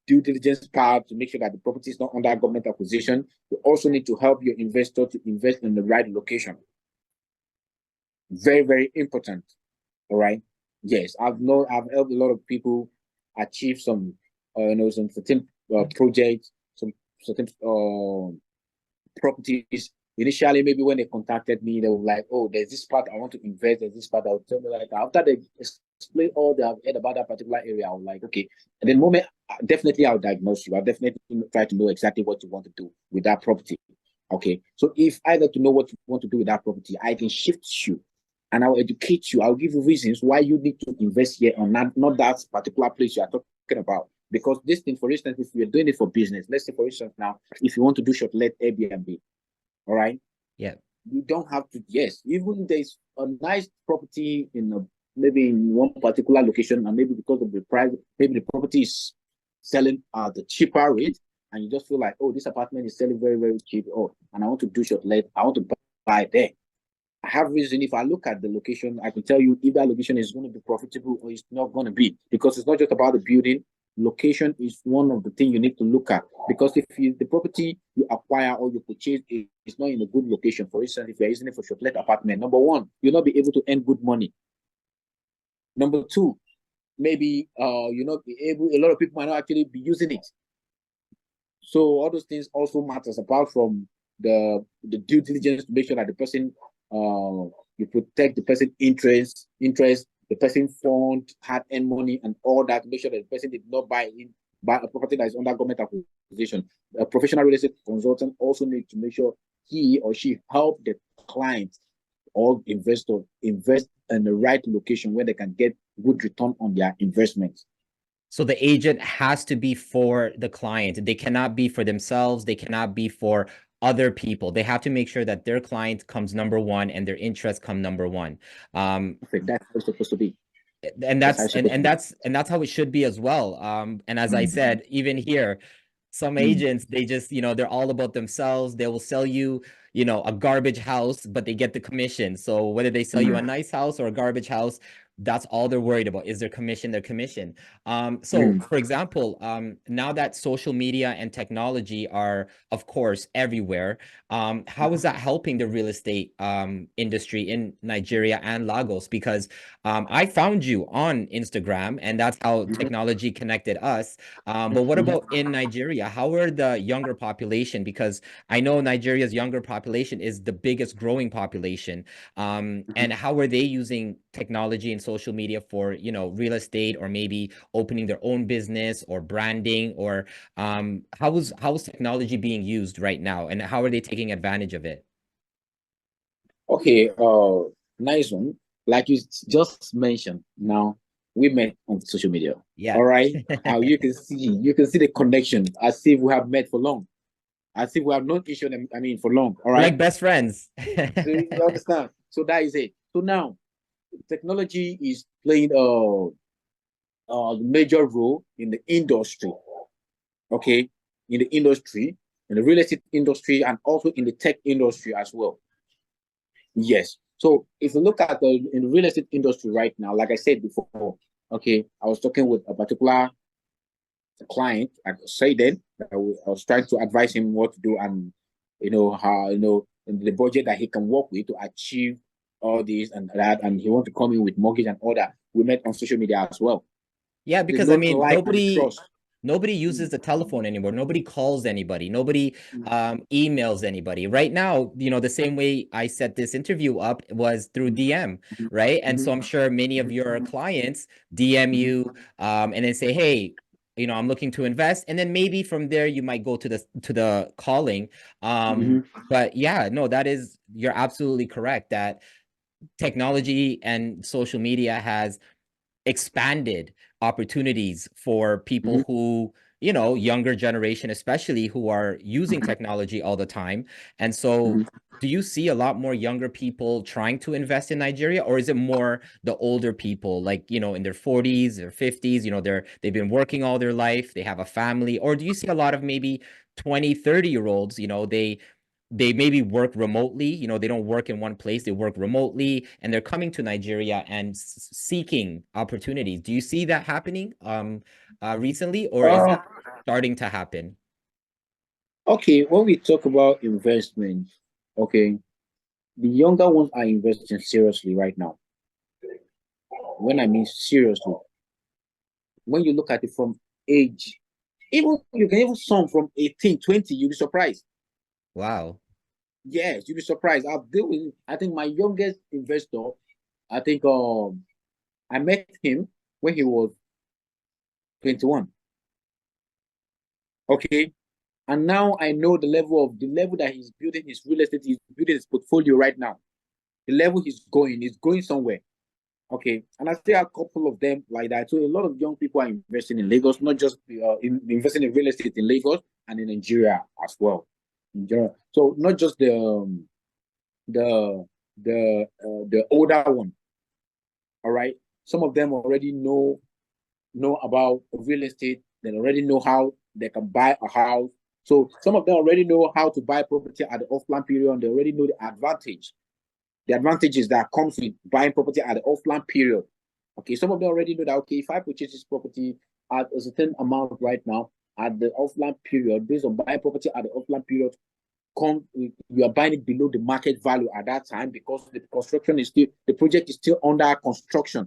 due diligence part to make sure that the property is not under government acquisition, you also need to help your investor to invest in the right location. Very, very important. All right. Yes, I've helped a lot of people achieve some, some certain projects, some certain properties. Initially, maybe when they contacted me, they were like, "Oh, there's this part I want to invest. There's this part I'll tell me." Like after they explain all they have heard about that particular area, I'm like, "Okay." And then moment, definitely I'll diagnose you. I'll definitely try to know exactly what you want to do with that property. Okay. So if I get to know what you want to do with that property, I can shift you and I'll educate you. I'll give you reasons why you need to invest here or not that particular place you are talking about. Because this thing, for instance, if you're doing it for business, let's say, for instance, now, if you want to do short-let Airbnb, all right? Yeah. You don't have to, yes, even there's a nice property maybe in one particular location, and maybe because of the price, maybe the property is selling at the cheaper rate, and you just feel like, oh, this apartment is selling very, very cheap. Oh, and I want to do short-let, I want to buy there. I have reason. If I look at the location, I can tell you if that location is going to be profitable or it's not going to be, because it's not just about the building. Location is one of the things you need to look at, because if the property you acquire or you purchase is not in a good location, for instance, if you're using it for short-let apartment, number one, you'll not be able to earn good money. Number two, maybe you'll not be able. A lot of people might not actually be using it. So all those things also matters, apart from the due diligence to make sure that the person you protect the person interest, the person fund, hard earned money, and all that. Make sure that the person did not buy a property that is under government acquisition. A professional real estate consultant also needs to make sure he or she help the client or investor invest in the right location where they can get good return on their investments. So the agent has to be for the client. They cannot be for themselves. They cannot be for other people. They have to make sure that their client comes number one and their interests come number one. That's how it's supposed to be. And that's how it should be as well. And as I said, even here, some agents, they just, they're all about themselves. They will sell you, a garbage house, but they get the commission. So whether they sell you a nice house or a garbage house, that's all they're worried about is their commission. So for example, now that social media and technology are, of course, everywhere, how is that helping the real estate industry in Nigeria and Lagos? Because I found you on Instagram, and that's how technology connected us. But what about in Nigeria? How are the younger population? Because I know Nigeria's younger population is the biggest growing population. And how are they using technology and social media for, real estate, or maybe opening their own business or branding, or how is technology being used right now, and how are they taking advantage of it? Okay, nice one. Like you just mentioned, now we met on social media. Yeah. All right. How you can see the connection as if we have met for long, as if we have known each other. I mean, for long. All We're right. like best friends. So you understand. So that is it. So now, technology is playing a major role in the industry. Okay, in the industry, in the real estate industry, and also in the tech industry as well. Yes. So if you look at in the real estate industry right now, like I said before, okay, I was talking with a particular client. I say then I was trying to advise him what to do, and how the budget that he can work with to achieve all this and that, and he want to come in with mortgage and all that. We met on social media as well. Yeah, There's because I no mean, like and nobody trust. Nobody uses the telephone anymore. Nobody calls anybody. Nobody emails anybody. Right now, the same way I set this interview up was through DM, right? And so I'm sure many of your clients DM you and then say, hey, I'm looking to invest. And then maybe from there you might go to the calling. But yeah, no, you're absolutely correct that technology and social media has expanded opportunities for people who, younger generation, especially, who are using technology all the time. And so do you see a lot more younger people trying to invest in Nigeria, or is it more the older people, like, in their 40s or 50s, they've been working all their life, they have a family? Or do you see a lot of maybe 20, 30-year-olds, they maybe work remotely, they don't work in one place, they work remotely, and they're coming to Nigeria and seeking opportunities? Do you see that happening recently, or is it starting to happen? Okay, when we talk about investment, okay, the younger ones are investing seriously right now. When I mean seriously, when you look at it from age, even you can even some from 18, 20, you'll be surprised. Wow. Yes, you'll be surprised. I think my youngest investor, I think I met him when he was 21. Okay. And now I know the level that he's building his real estate, he's building his portfolio right now. The level he's going somewhere. Okay. And I still have a couple of them like that. So a lot of young people are investing in Lagos, not just investing in real estate in Lagos and in Nigeria as well. In general. So not just the older one. All right. Some of them already know about real estate. They already know how they can buy a house. So some of them already know how to buy property at the off-plan period. They already know the advantages that comes with buying property at the off-plan period. Okay, some of them already know that, okay, if I purchase this property at a certain amount right now at the off-plan period, based on buying property at the off-plan period, you are buying it below the market value at that time because the project is still under construction.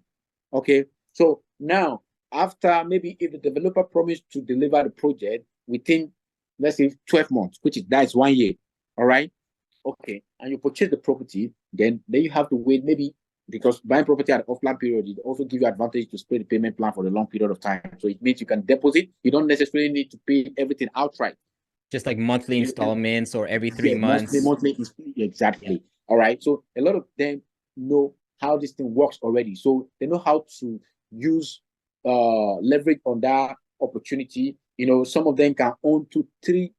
Okay, so now after maybe if the developer promised to deliver the project within, let's say, 12 months, that's 1 year, all right? Okay, and you purchase the property, then you have to wait maybe because buying property at off-plan period, it also give you advantage to spread the payment plan for a long period of time. So it means you can deposit. You don't necessarily need to pay everything outright. Just like monthly installments or every 3 months. Monthly, exactly. Yeah. All right. So a lot of them know how this thing works already. So they know how to use leverage on that opportunity. Some of them can own 2, 3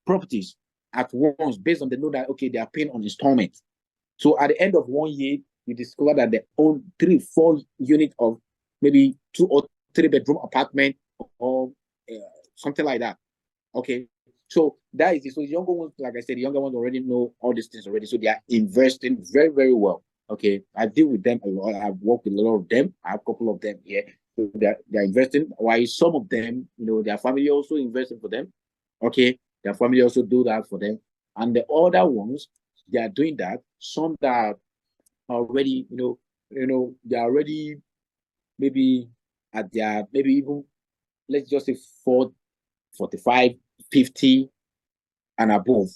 properties at once based on they know that, okay, they are paying on installments. So at the end of 1 year, you discover that they own 3, 4 units of maybe 2 or 3 bedroom apartment or something like that. Okay. So that is it. So the younger ones, like I said, the younger ones already know all these things already. So they are investing very, very well. Okay. I deal with them a lot. I've worked with a lot of them. I have a couple of them here. So they're investing. While some of them, their family also investing for them. Okay. Their family also do that for them. And the other ones, they are doing that. Some that are already, they're already maybe at their, maybe even, let's just say 45, 50 and above.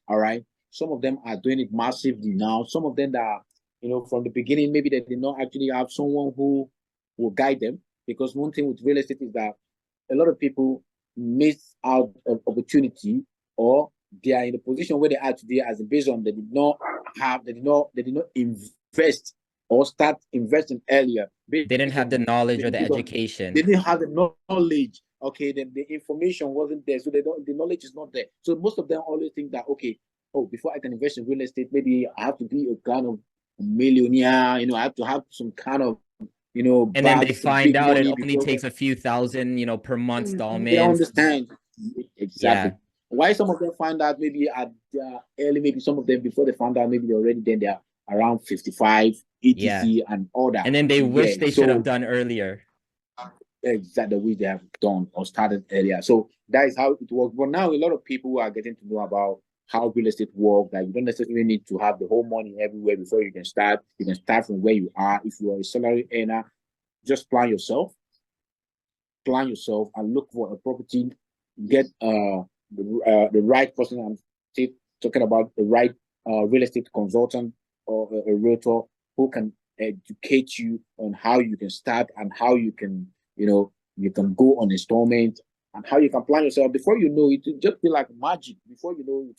All right. Some of them are doing it massively now. Some of them that are, from the beginning, maybe they did not actually have someone who will guide them. Because one thing with real estate is that a lot of people miss out of opportunity, or they are in the position where they are today as based on they did not invest or start investing earlier. They didn't have the knowledge or the education. They didn't have the knowledge. Okay, then the information wasn't there, so the knowledge is not there. So most of them always think that, okay, before I can invest in real estate, maybe I have to be a kind of millionaire. I have to have some kind of, and then they find out it only takes a few thousand, per month installments. They understand exactly. Yeah. Why some of them find out maybe at early, maybe some of them before they found out, maybe they're already then they're around 55, etc. and all that. And then they wish they should have done earlier. Exactly, which they have done or started earlier. So that is how it works. But now a lot of people are getting to know about how real estate works. Like you don't necessarily need to have the whole money everywhere before you can start. You can start from where you are. If you are a salary earner, just plan yourself. plan yourself and look for a property, get the right person. I'm still talking about the right real estate consultant or a realtor who can educate you on how you can start and how you can, you can go on installment and how you can plan yourself. Before you know it, it just be like magic. Before you know it,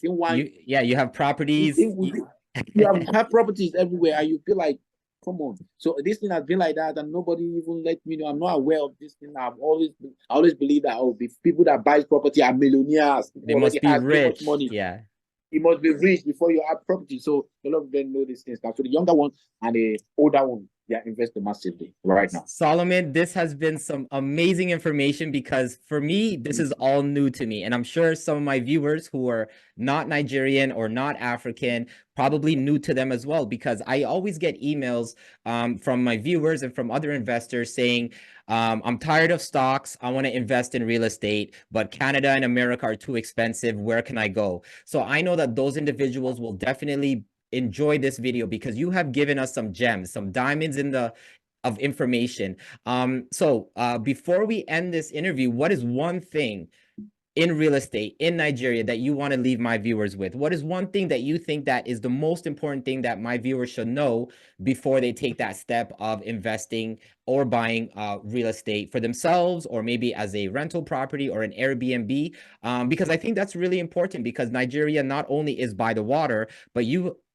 You have properties. you have properties everywhere, and you feel like, come on. So this thing has been like that, and nobody even let me know. I'm not aware of this thing. I always believe that the people that buy property are millionaires. They People must already be have so much rich. money. Yeah. You must be rich before you have property. So a lot of them know these things now. So the younger one and the older one, they are investing massively right now. Solomon, this has been some amazing information because for me, this is all new to me. And I'm sure some of my viewers who are not Nigerian or not African, probably new to them as well, because I always get emails from my viewers and from other investors saying, I'm tired of stocks. I want to invest in real estate, but Canada and America are too expensive. Where can I go? So I know that those individuals will definitely enjoy this video because you have given us some gems, some diamonds in the of information. So before we end this interview, what is one thing in real estate in Nigeria that you want to leave my viewers with? What is one thing that you think that is the most important thing that my viewers should know before they take that step of investing or buying real estate for themselves, or maybe as a rental property or an Airbnb? Because I think that's really important, because Nigeria not only is by the water, but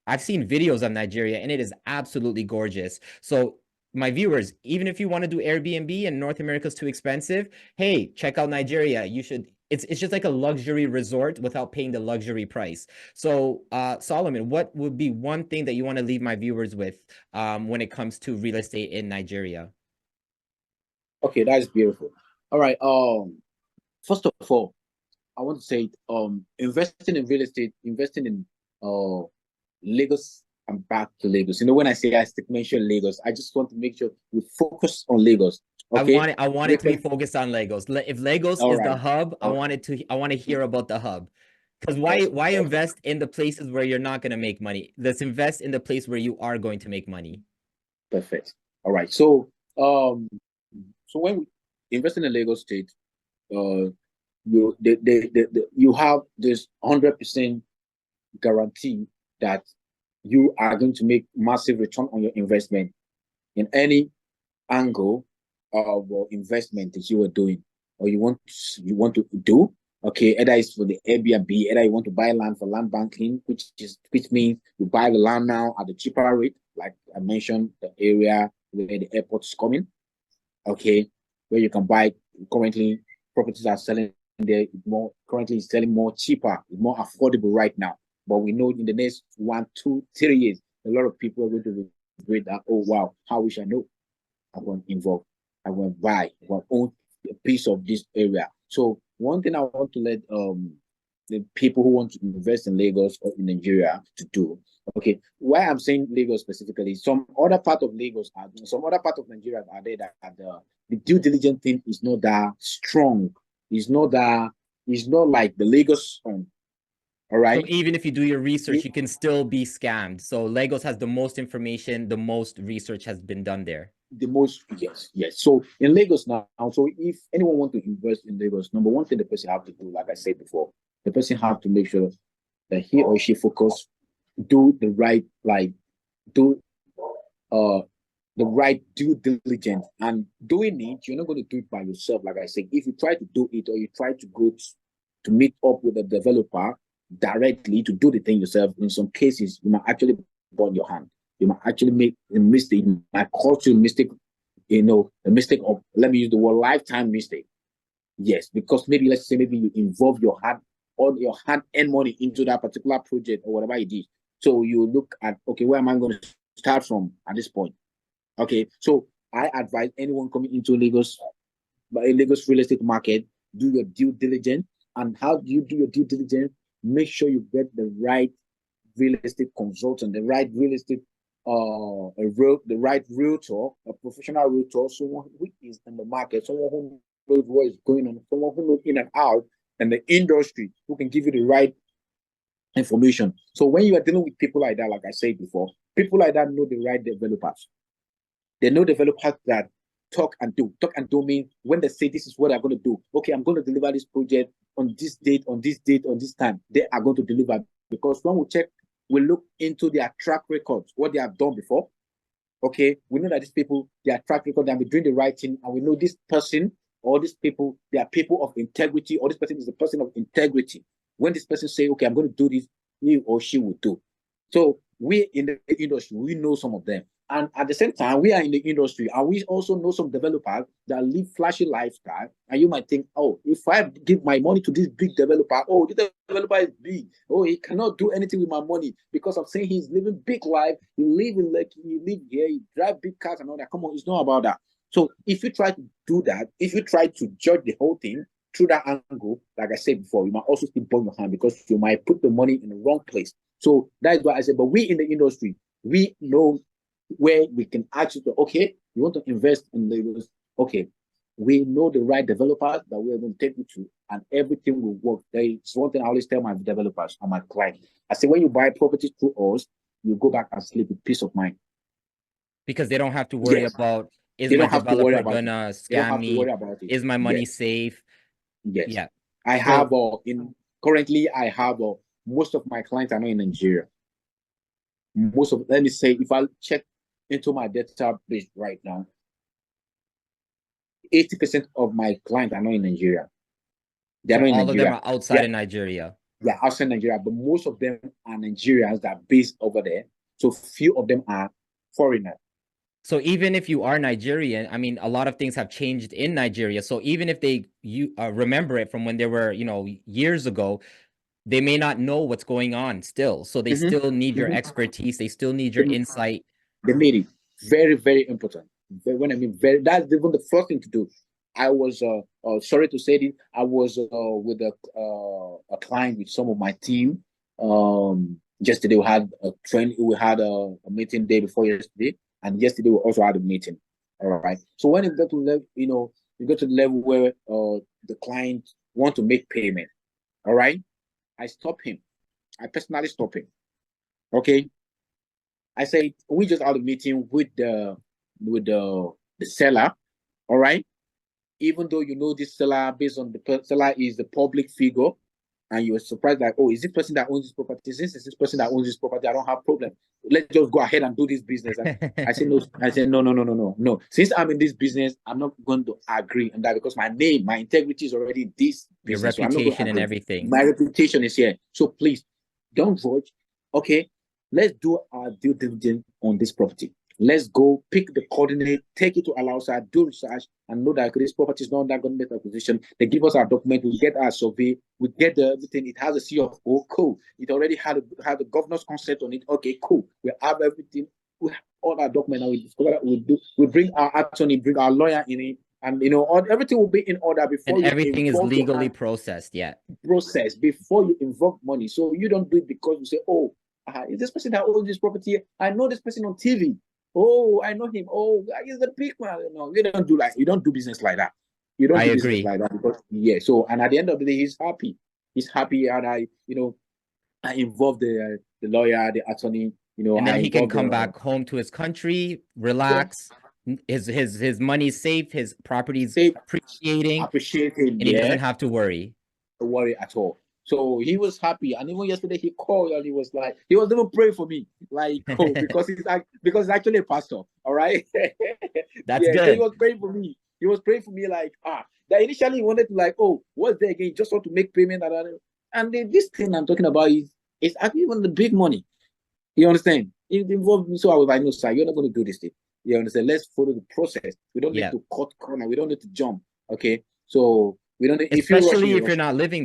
I've seen videos of Nigeria and it is absolutely gorgeous. So my viewers, even if you want to do Airbnb and North America is too expensive, hey, check out Nigeria. You should. It's just like a luxury resort without paying the luxury price. So, Solomon, what would be one thing that you want to leave my viewers with when it comes to real estate in Nigeria? Okay, that's beautiful. All right. First of all, I want to say, investing in real estate, investing in Lagos. I'm back to Lagos. When I say I stick mention Lagos, I just want to make sure we focus on Lagos. Okay. I want it to be focused on Lagos. If Lagos All is right. the hub, I Okay. want to hear about the hub. Because Awesome. why Awesome. invest in the places where you're not going to make money? Let's invest in the place where you are going to make money. Perfect. All right. So when we invest in the Lagos state, you have this 100% guarantee that you are going to make massive return on your investment in any angle of investment that you are doing or you want to do. Okay, either it's for the Airbnb, either you want to buy land for land banking, which means you buy the land now at a cheaper rate, like I mentioned, the area where the airport is coming. Okay, where you can buy currently properties are selling there more currently selling more cheaper, more affordable right now. But we know in the next 1, 2, 3 years, a lot of people are going to regret that. Oh wow, how wish I know I want to involve, I want to buy, I want to own a piece of this area. So one thing I want to let the people who want to invest in Lagos or in Nigeria to do. Okay, why I'm saying Lagos specifically, some other part of Nigeria are there that the due diligence thing is not that strong. It's not like the Lagos one. All So right. even if you do your research, you can still be scammed. So Lagos has the most information, the most research has been done there. The most, yes. So in Lagos now, so if anyone want to invest in Lagos, number one thing the person have to do, like I said before, the person have to make sure that he or she focus, do the right, like do uh the right due diligence. And doing it, you're not going to do it by yourself. Like I said, if you try to do it or you try to go to meet up with a developer directly to do the thing yourself, in some cases you might actually burn your hand. You might actually make a mistake. You might cause you a mistake, a mistake of, let me use the word, lifetime mistake. Yes, because let's say maybe you involve your hand and money into that particular project or whatever it is. So you look at, okay, where am I going to start from at this point? Okay, so I advise anyone coming into Lagos real estate market, do your due diligence. And how do you do your due diligence? Make sure you get the right real estate consultant, the right real estate, the right realtor, a professional realtor, someone who is in the market, someone who knows what is going on, someone who knows in and out in the industry, who can give you the right information. So when you are dealing with people like that, like I said before, people like that know the right developers. They know developers that talk and do. Talk and do mean when they say this is what I'm going to do. Okay, I'm going to deliver this project on this date, on this date, on this time. They are going to deliver, because when we check, we look into their track records, what they have done before. Okay, we know that these people, their track record, they'll be doing the right thing, and we know this person or these people, they are people of integrity, or this person is a person of integrity. When this person say, okay, I'm going to do this, he or she will do. So we in the industry, we know some of them. And at the same time, we are in the industry, and we also know some developers that live flashy lifestyle. And you might think, oh, if I give my money to this big developer, oh, this developer is big. Oh, he cannot do anything with my money because of saying he's living big life. He live in Lekki, he live here, he drive big cars and all that. Come on, it's not about that. So if you try to do that, if you try to judge the whole thing through that angle, like I said before, you might also still burn your hand, because you might put the money in the wrong place. So that's why I said, but we in the industry, we know where we can actually, okay, you want to invest in Lagos, okay, we know the right developers that we are going to take you to, and everything will work. There is one thing I always tell my developers and my clients. I say, when you buy property through us, you go back and sleep with peace of mind. Because they don't have to worry about, is they my don't have to worry developer about gonna it. They don't scam have to worry me? about it. Is my money Yes. safe? Yes. Yeah. I have currently I have most of my clients are not in Nigeria. Let me say, if I check into my database right now, 80% of my clients are not in Nigeria. They're not in all Nigeria. Of them are outside of Nigeria. Yeah, outside Nigeria, but most of them are Nigerians that are based over there. So few of them are foreigners. So even if you are Nigerian, I mean, a lot of things have changed in Nigeria. So even if you remember it from when they were, years ago, they may not know what's going on still. So they still need your expertise. They still need your insight. They made it very, very important. When I mean very, that's even the first thing to do. I was sorry to say this. I was with a client with some of my team. Yesterday we had a training. We had a meeting day before yesterday, and yesterday we also had a meeting. All right. So when you go to level, you go to the level where the client want to make payment. All right. I stop him. I personally stop him. Okay. I say we just had a meeting with the seller. All right. Even though you know this seller, based on the seller is the public figure, and you're surprised, like, oh, is this person that owns this property? Since it's this person that owns this property, I don't have problem. Let's just go ahead and do this business. And I said no. I said no. Since I'm in this business, I'm not going to agree on that, because my name, my integrity is already in this business. Your reputation and everything. My reputation is here. So please don't judge. Okay, let's do our due diligence on this property. Let's go pick the coordinate, take it to Alausa, do research, and know that this property is not that government acquisition. They give us our document, we get our survey, we get everything. It has a C of O, cool. It already had the governor's consent on it. Okay, cool. We have everything. We have all our documents. We discover that we bring our attorney, bring our lawyer in it, and everything will be in order before. And everything is legally processed. Yeah. Process before you invoke money. So you don't do it because you say, oh, is this person that owns this property? I know this person on TV. Oh, I know him. Oh, he's the big man. No, you don't do business like that. You don't do business like that, because So, and at the end of the day, he's happy. He's happy, and I involve the lawyer, the attorney. And then he can come back home to his country, relax. Yeah. His money's safe. His property's appreciating, and he doesn't have to worry. At all. So he was happy, and even yesterday he called and he was even praying for me, because he's actually a pastor. All right. That's good. So he was praying for me. He was praying for me that initially he wanted to what's there again? Just want to make payment, and this thing I'm talking about is actually even the big money. You understand? It involved me, so I was like, no, sir, you're not going to do this thing. You understand? Let's follow the process. We don't need to cut corner. We don't need to jump. Okay, so. Especially if you're not living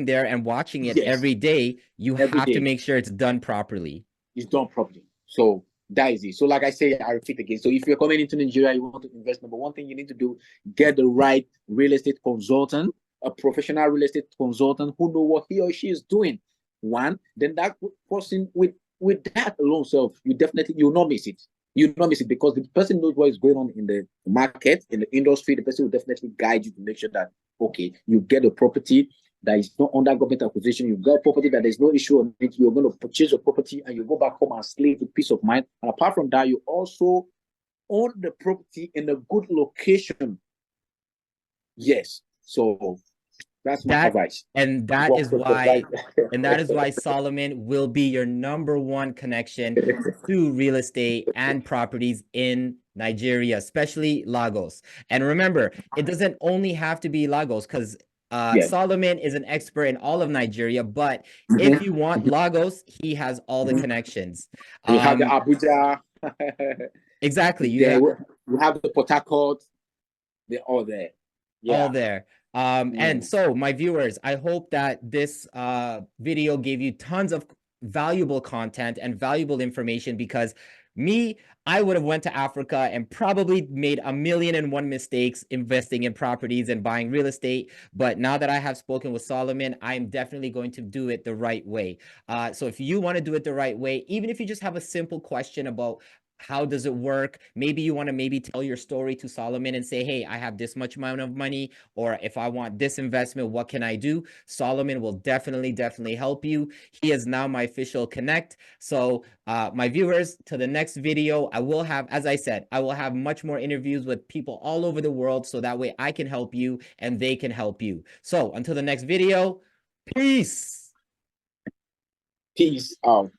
there, and watching it every day, you have to make sure it's done properly. It's done properly. So that is it. So like I say, I repeat again. So if you're coming into Nigeria, you want to invest, number one thing you need to do, get the right real estate consultant, a professional real estate consultant who know what he or she is doing. One, then that person with that alone self, you'll not miss it. You not miss it, because the person knows what is going on in the market, in the industry. The person will definitely guide you to make sure that, okay, you get a property that is not under government acquisition. You got a property that there's no issue on it. You're going to purchase a property and you go back home and sleep with peace of mind. And apart from that, you also own the property in a good location. Yes. So that's my advice. And that is why Solomon will be your #1 connection to real estate and properties in Nigeria, especially Lagos. And remember, it doesn't only have to be Lagos, because Solomon is an expert in all of Nigeria, but if you want Lagos, he has all the connections. You have the Abuja. Exactly. You have the Port Harcourt. They're all there. Yeah. All there. And so, my viewers, I hope that this video gave you tons of valuable content and valuable information, because I would have went to Africa and probably made 1,000,001 mistakes investing in properties and buying real estate. But now that I have spoken with Solomon, I'm definitely going to do it the right way. So if you want to do it the right way, even if you just have a simple question about how does it work, maybe you want to tell your story to Solomon and say, hey, I have this much amount of money, or if I want this investment, what can I do? Solomon will definitely help you. He is now my official connect. So my viewers, to the next video, I will have, as I said, I will have much more interviews with people all over the world, so that way I can help you and they can help you. So until the next video, peace. Peace out.